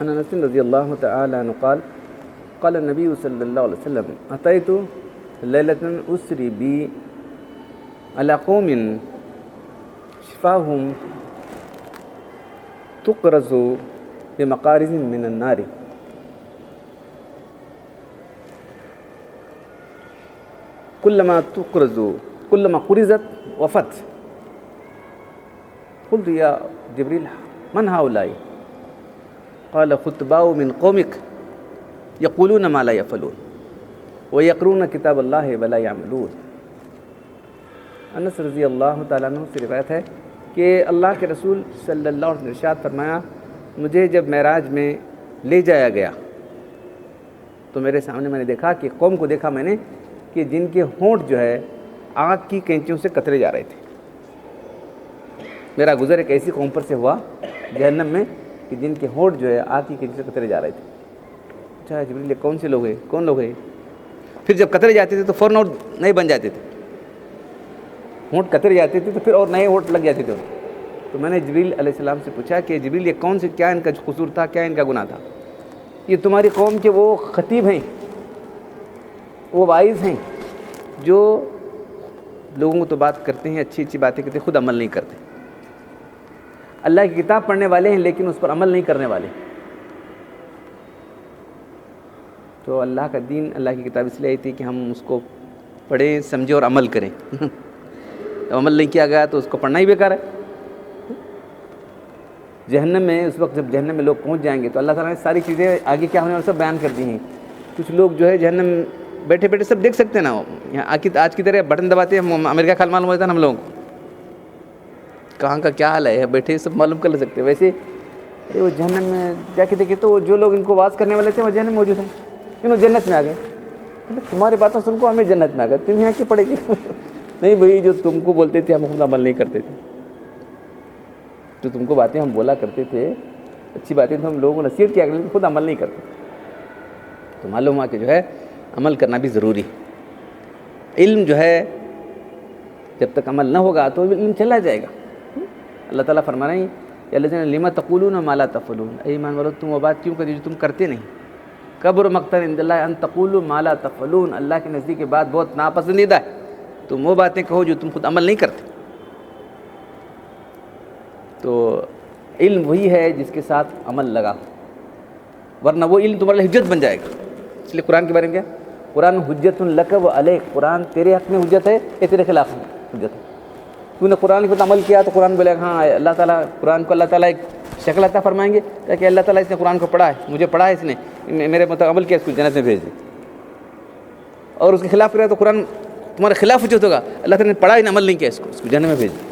عن انس رضی اللہ تعالی عنہ قال قال النبی صلی اللہ علیہ وسلم اتیت لیلۃ اسری بی علی قوم شفاہم تقرز بمقارز من النار كلما قرزت وفت قلت يا جبريل من هؤلاء قال خطباء من قومك يقولون ما لا يفعلون ويقرؤون كتاب الله ولا يعملون۔ انس رضی اللہ تعالیٰ عنہ سے روایت ہے کہ اللہ کے رسول صلی اللہ علیہ وسلم نے ارشاد فرمایا مجھے جب معراج میں لے جایا گیا تو میرے سامنے میں نے دیکھا کہ قوم کو دیکھا میں نے کہ جن کے ہونٹ جو ہے آگ کی کینچیوں سے قطرے جا رہے تھے۔ میرا گزر ایک ایسی قوم پر سے ہوا جہنم میں کہ جن کے ہونٹ جو ہے آگ کی کینچیوں سے قطرے جا رہے تھے۔ اچھا جبریل یہ کون سے لوگ ہیں، کون لوگ ہیں؟ پھر جب قطرے جاتے تھے تو فوراً اور نئے بن جاتے تھے، ہونٹ قطرے جاتے تھے تو پھر اور نئے ہونٹ لگ جاتے تھے۔ تو میں نے جبریل علیہ السلام سے پوچھا کہ جبریل یہ کون سے، کیا ان کا قصور تھا، کیا ان کا گناہ تھا؟ یہ تمہاری قوم کے وہ خطیب ہیں، وہ واعظ ہیں جو لوگوں کو تو بات کرتے ہیں، اچھی اچھی باتیں کرتے ہیں، خود عمل نہیں کرتے۔ اللہ کی کتاب پڑھنے والے ہیں لیکن اس پر عمل نہیں کرنے والے۔ تو اللہ کا دین، اللہ کی کتاب اس لیے آئی تھی کہ ہم اس کو پڑھیں، سمجھیں اور عمل کریں۔ جب عمل نہیں کیا گیا تو اس کو پڑھنا ہی بیکار ہے۔ جہنم میں اس وقت جب جہنم میں لوگ پہنچ جائیں گے تو اللہ تعالیٰ نے ساری چیزیں آگے کیا ہونے اور سب بیان کر دی ہیں۔ کچھ لوگ جو ہے جہنم بیٹھے بیٹھے سب دیکھ سکتے ہیں نا، یہاں آج کی طرح بٹن دباتے ہیں امریکہ کا حال معلوم ہوتا ہے نا ہم لوگوں کو، کہاں کا کیا حال ہے، بیٹھے سب معلوم کر سکتے ہیں۔ ویسے وہ جہنم میں جا کے دیکھے تو جو لوگ ان کو واز کرنے والے تھے وہ جہنم میں موجود ہیں، انہوں جنت میں آ گئے۔ تمہاری باتوں سن کو ہمیں جنت میں آ گئے، تم یہاں کی پڑے گی؟ نہیں بھائی، جو تم کو بولتے تھے ہم خود عمل نہیں کرتے تھے، جو تم کو باتیں ہم بولا کرتے تھے، اچھی باتیں تو ہم لوگوں کو نصیحت کیا کرتے تھے، خود عمل نہیں کرتے۔ تو معلوم ہوا کہ جو ہے عمل کرنا بھی ضروری۔ علم جو ہے جب تک عمل نہ ہوگا تو علم چلا جائے گا۔ اللہ تعالیٰ فرما رہے ہیں یا الذین لما تقولون ما لا تفعلون، اے ایمان والو تم وہ بات کیوں کرتے جو تم کرتے نہیں۔ کبر مقتا عند اللہ ان تقولوا ما لا تفعلون، اللہ کے نزدیک یہ بات بہت ناپسندیدہ ہے، تم وہ باتیں کہو جو تم خود عمل نہیں کرتے۔ تو علم وہی ہے جس کے ساتھ عمل لگا، ورنہ وہ علم تمہارے لیے حجت بن جائے گا۔ اس لیے قرآن کے بارے میں کیا، قرآن حجت لک و علیک، قرآن تیرے حق میں حجت ہے یا تیرے خلاف حجت ہے۔ تو نے قرآن کے عمل کیا تو قرآن بولے ہاں اللہ تعالیٰ، قرآن کو اللہ تعالیٰ ایک شکل عطا فرمائیں گے کہ اللہ تعالیٰ اس نے قرآن کو پڑھا ہے، مجھے پڑھا ہے، اس نے میرے مطابق عمل کیا، اس کو جنت میں بھیج دے۔ اور اس کے خلاف کرے تو قرآن تمہارے خلاف حجت ہوگا، اللہ تعالیٰ نے پڑھا ہی عمل نہیں کیا، اس کو جنت میں بھیج دے۔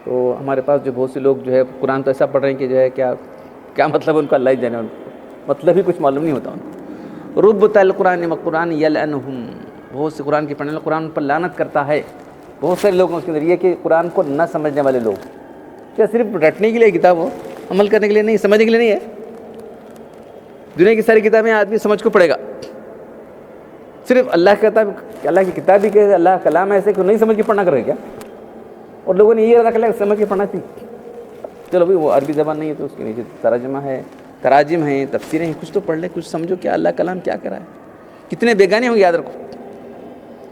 تو ہمارے پاس جو بہت سے لوگ جو ہے قرآن تو ایسا پڑھ رہے ہیں کہ جو ہے کیا مطلب ان کا اللہ ہی جانے، ان کو مطلب ہی کچھ معلوم نہیں ہوتا ان کو۔ ربط القرآن قرآن یلعنہم، بہت سے قرآن کے پڑھنے والے قرآن پر لعنت کرتا ہے۔ بہت سارے لوگ اس کے ذریعے کہ قرآن کو نہ سمجھنے والے لوگ، کیا صرف رٹنے کے لیے کتاب ہو، عمل کرنے کے لیے نہیں، سمجھنے کے لیے نہیں ہے۔ دنیا کی ساری کتابیں آدمی سمجھ کو پڑے گا، صرف اللہ کی کتاب، اللہ کی کتاب ہی کہ اللہ کا کلام ایسے کہ نہیں سمجھ کے پڑھنا کرے کیا؟ اور لوگوں نے یہ رکھ لیا سمجھ کے پڑھنا چاہیے۔ چلو بھائی وہ عربی زبان نہیں ہے تو اس کے نیچے ترجمہ ہے، تراجم ہیں، تفسیریں ہیں، کچھ تو پڑھ لیں، کچھ سمجھو کہ اللہ کلام کیا کرا ہے۔ کتنے بیگانے ہوں گے، یاد رکھو،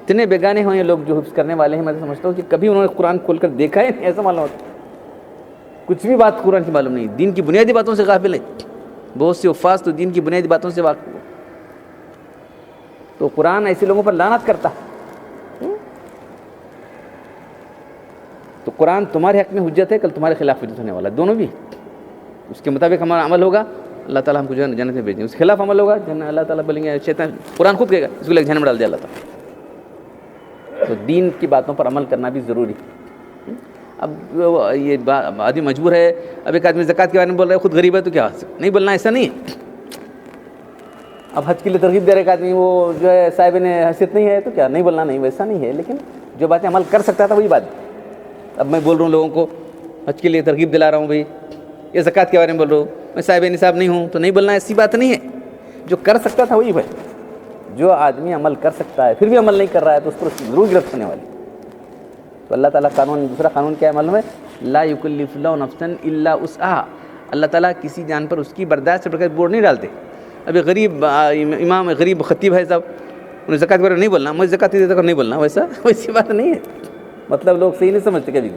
اتنے بیگانے ہوں یہ لوگ جو حفظ کرنے والے ہیں۔ میں سمجھتا ہوں کہ کبھی انہوں نے قرآن کھول کر دیکھا ہے نہیں، ایسا معلوم ہوتا، کچھ بھی بات قرآن کی معلوم نہیں، دین کی بنیادی باتوں سے غافل ہے۔ بہت سے حفاظ تو دین کی بنیادی باتوں سے واقف ہو، تو قرآن ایسے لوگوں پر لعنت کرتا ہے۔ تو قرآن تمہارے حق میں حجت ہے، کل تمہارے خلاف حجت ہونے والا، دونوں بھی۔ اس کے مطابق ہمارا عمل ہوگا، اللہ تعالیٰ ہم کو جنت میں بھیجیں، اس کے خلاف عمل ہوگا اللہ تعالیٰ بولیں گے، شیطان قرآن خود کہے گا اس کو لے جہنم میں ڈال دیا اللہ تعالیٰ۔ تو دین کی باتوں پر عمل کرنا بھی ضروری۔ اب یہ آدمی مجبور ہے، اب ایک آدمی زکوٰۃ کے بارے میں بول رہا ہے، خود غریب ہے تو کیا نہیں بولنا، ایسا نہیں ہے۔ اب حج کے لیے ترغیب دے رہا ہے ایک آدمی، وہ جو ہے صاحب نے حیثیت نہیں ہے تو کیا نہیں بولنا، نہیں ویسا نہیں ہے، لیکن جو باتیں عمل کر سکتا تھا وہی بات۔ اب میں بول رہا ہوں لوگوں کو حج کے لیے ترغیب دلا رہا ہوں بھائی، یہ زکوٰۃ کے بارے میں بول رہا ہوں، میں صاحب نصاب نہیں ہوں تو نہیں بولنا، ایسی بات نہیں ہے۔ جو کر سکتا تھا وہی بھائی، جو آدمی عمل کر سکتا ہے پھر بھی عمل نہیں کر رہا ہے تو اس پر ضرور گرفت ہونے والی۔ تو اللہ تعالیٰ قانون، دوسرا قانون کیا ہے معلوم ہے، لا یکلف اللہ نفسا الا وسعها، اللہ تعالیٰ کسی جان پر اس کی برداشت سے بڑھ کر بوجھ نہیں ڈالتے. ابھی غریب امام غریب خطیب ہے صاحب, انہیں زکوٰۃ کے بارے میں نہیں بولنا, مجھے زکوٰۃ دیتا کر نہیں بولنا, ویسی بات نہیں ہے. مطلب لوگ صحیح نہیں سمجھتے کبھی.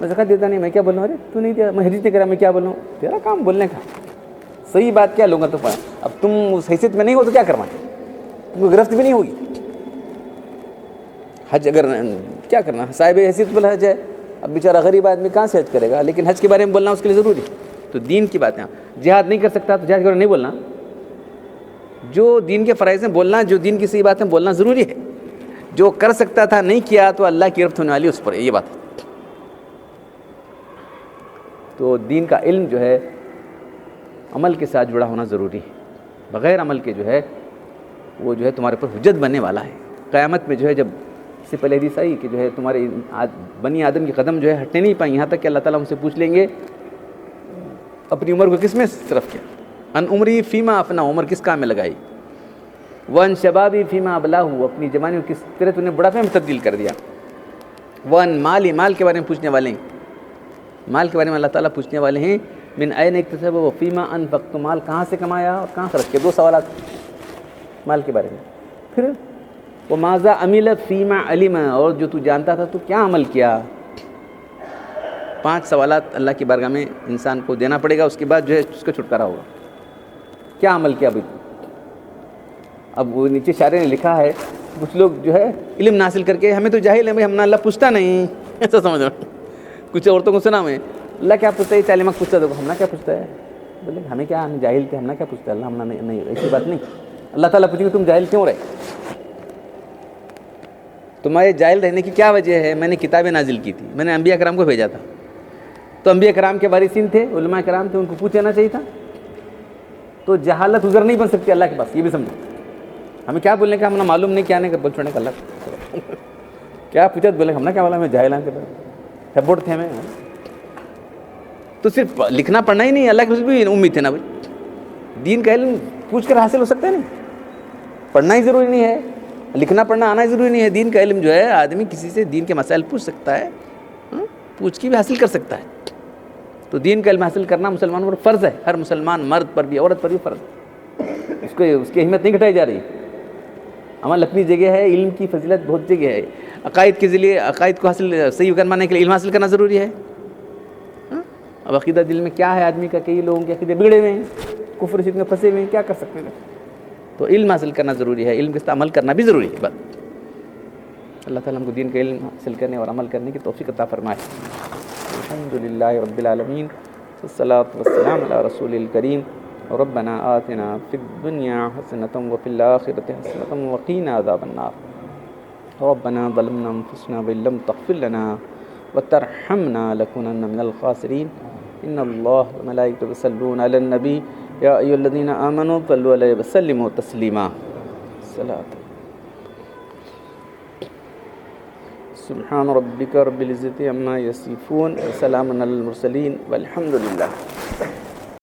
میں زکوٰۃ دیتا نہیں, میں کیا بولوں, ارے تو نہیں دیا, میں حدیث نہیں کرا, میں کیا بولوں, تیرا کام بولنے کا. صحیح بات کیا لوں گا تو پڑھا. اب تم اس حیثیت میں نہیں ہو تو کیا کرنا, تم کو گرفت بھی نہیں ہوگی. حج اگر کیا کرنا, صاحب حیثیت بل حج ہے, اب بیچارہ غریب آدمی کہاں سے حج کرے گا, لیکن حج کے بارے میں بولنا اس کے لیے ضروری. تو دین کی باتیں, جہاد نہیں کر سکتا تو جہاد کے بارے میں نہیں بولنا. جو دین کے فرائض ہیں بولنا, جو دین کی صحیح باتیں بولنا ضروری ہے. جو کر سکتا تھا نہیں کیا تو اللہ کی گرفت ہونے والی اس پر ہے, یہ بات ہے. تو دین کا علم جو ہے عمل کے ساتھ جڑا ہونا ضروری ہے. بغیر عمل کے جو ہے وہ جو ہے تمہارے پر حجت بننے والا ہے. قیامت میں جو ہے جب اس سے پہلے حدیث آئی کہ جو ہے تمہارے بنی آدم کی قدم جو ہے ہٹنے نہیں پائیں, یہاں تک کہ اللہ تعالیٰ ہم سے پوچھ لیں گے اپنی عمر کو کس میں صرف کیا, ان عمری فیما اپنا عمر کس کام میں لگائی, ون شبابی فیما ابلاہ, اپنی جوانی کو کس طرح تم نے بڑھاپے میں تبدیل کر دیا. ون مالی, مال کے بارے میں پوچھنے والے ہیں, مال کے بارے میں اللہ تعالیٰ پوچھنے والے ہیں. من این اکتسب و فیما انفقت, مال کہاں سے کمایا اور کہاں خرچ کیا. 2 سوالات مال کے بارے میں. پھر وہ ماذا عمل فیما علم, اور جو تو جانتا تھا تو کیا عمل کیا. 5 سوالات اللہ کی بارگاہ میں انسان کو دینا پڑے گا, اس کے بعد جو ہے اس کا چھٹکارا ہوگا. کیا عمل کیا بھائی. اب وہ نیچے شاعر نے لکھا ہے, کچھ لوگ جو ہے علم نہ حاصل کر کے ہمیں تو جاہل ہے بھائی, ہم نے اللہ پوچھتا نہیں, ایسا سمجھ رہا. کچھ عورتوں کو سنا میں, اللہ کیا پوچھتا ہے, تعلیمات پوچھتا ہے, ہم نے کیا پوچھتا ہے, بولے ہمیں کیا, ہم جاہل تھے, ہم نے کیا پوچھتا ہے, اللہ ہم نے نہیں, ایسی بات نہیں. اللہ تعالیٰ پوچھیں گے تم جاہل کیوں رہے, تمہارے جاہل رہنے کی کیا وجہ ہے. میں نے کتابیں نازل کی تھی, میں نے انبیاء کرام کو بھیجا تھا, تو انبیاء کرام کے وارثین تھے, علماء کرام تھے, ان کو پوچھنا چاہیے تھا. تو جہالت عذر نہیں بن سکتی اللہ کے پاس, یہ بھی سمجھو. ہمیں کیا بولنے کا, ہم نے معلوم نہیں, کیا نہیں بول چھوڑنے کا, اللہ کیا پوچھا تو بولے ہم نے کیا بولا, میں جاہل ہیں, بورڈ تھے ہمیں. تو صرف لکھنا پڑھنا ہی نہیں, اللہ کے بھی امید تھے نا بھائی. دین کا علم پوچھ کر حاصل ہو سکتا ہے نہیں, پڑھنا ہی ضروری نہیں ہے, لکھنا پڑھنا آنا ہی ضروری نہیں ہے. دین کا علم جو ہے آدمی کسی سے دین کے مسائل پوچھ سکتا ہے, پوچھ کے بھی حاصل کر سکتا ہے. تو دین کا علم حاصل کرنا مسلمانوں پر فرض ہے, ہر مسلمان مرد پر بھی عورت پر بھی فرض ہے. اس کی اہمیت نہیں گھٹائی جا رہی. عمل اپنی جگہ ہے, علم کی فضیلت بہت جگہ ہے. عقائد کے ذریعے عقائد کو حاصل صحیح کروانے کے لیے علم حاصل کرنا ضروری ہے. اب عقیدہ دل میں کیا ہے آدمی کا, کئی لوگوں کے عقیدے بگڑے ہوئے ہیں, کفر شرک میں پھنسے ہوئے ہیں, کیا کر سکتے ہیں. تو علم حاصل کرنا ضروری ہے, علم کے ساتھ عمل کرنا بھی ضروری ہے. بس اللہ تعالیٰ ہم کو دین کا علم حاصل کرنے اور عمل کرنے کی توفیق عطا فرمائے. الحمدللہ رب العالمین, والصلاة والسلام علی رسول الکریم. ربنا آتنا فی الدنیا حسنۃ وفی الآخرۃ حسنۃ وقینا عذاب النار. ربنا ظلمنا انفسنا وإن لم تغفر لنا وترحمنا لنكونن من الخاسرین. ان اللہ وملائکته یصلون علی النبی یا ایھا الذین آمنوا صلوا علیہ وسلموا تسلیما. سبحان ربک رب العزة عما یصفون وسلام علی المرسلین والحمد للہ.